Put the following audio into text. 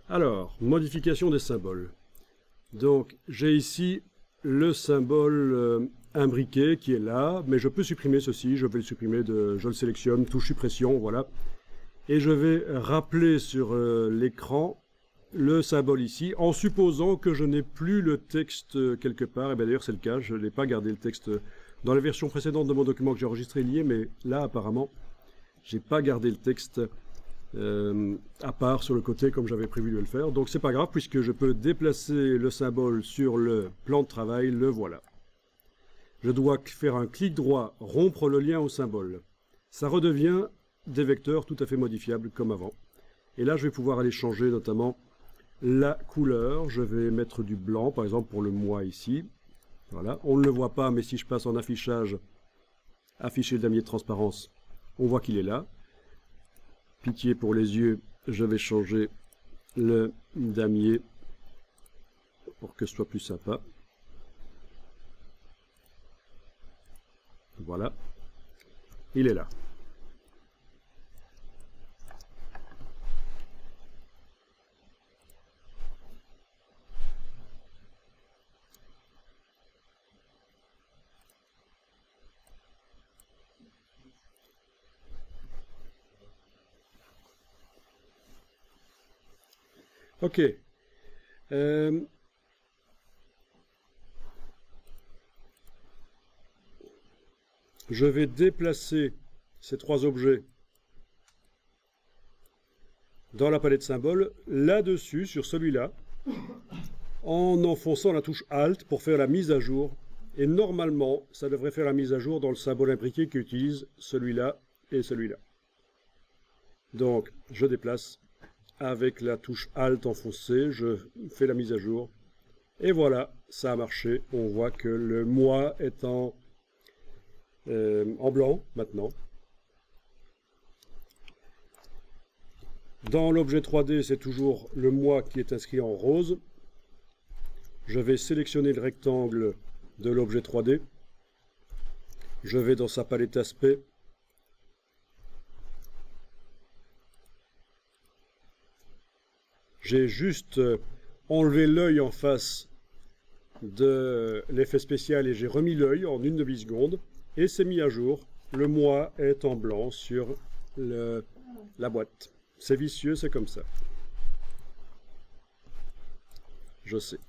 Alors, modification des symboles. Donc, j'ai ici le symbole imbriqué qui est là, mais je peux supprimer ceci, je vais le supprimer, je le sélectionne, touche suppression, voilà. Et je vais rappeler sur l'écran le symbole ici, en supposant que je n'ai plus le texte quelque part. Et bien d'ailleurs c'est le cas, je n'ai pas gardé le texte dans la version précédente de mon document que j'ai enregistré lié, mais là apparemment, j'ai pas gardé le texte à part sur le côté comme j'avais prévu de le faire. Donc c'est pas grave puisque je peux déplacer le symbole sur le plan de travail, le voilà. Je dois faire un clic droit, rompre le lien au symbole. Ça redevient des vecteurs tout à fait modifiables comme avant. Et là je vais pouvoir aller changer notamment la couleur. Je vais mettre du blanc par exemple pour le mois ici. Voilà, on ne le voit pas mais si je passe en affichage, afficher le damier de transparence, on voit qu'il est là. Pitié pour les yeux, je vais changer le damier pour que ce soit plus sympa. Voilà, il est là. Ok. Je vais déplacer ces trois objets dans la palette symboles, là-dessus, sur celui-là, en enfonçant la touche Alt pour faire la mise à jour. Et normalement, ça devrait faire la mise à jour dans le symbole imbriqué qui utilise celui-là et celui-là. Donc, je déplace avec la touche Alt enfoncée, je fais la mise à jour. Et voilà, ça a marché. On voit que le mois est en blanc maintenant. Dans l'objet 3D, c'est toujours le mois qui est inscrit en rose. Je vais sélectionner le rectangle de l'objet 3D. Je vais dans sa palette aspect. J'ai juste enlevé l'œil en face de l'effet spécial et j'ai remis l'œil en une demi-seconde. Et c'est mis à jour. Le mois est en blanc sur la boîte. C'est vicieux, c'est comme ça. Je sais.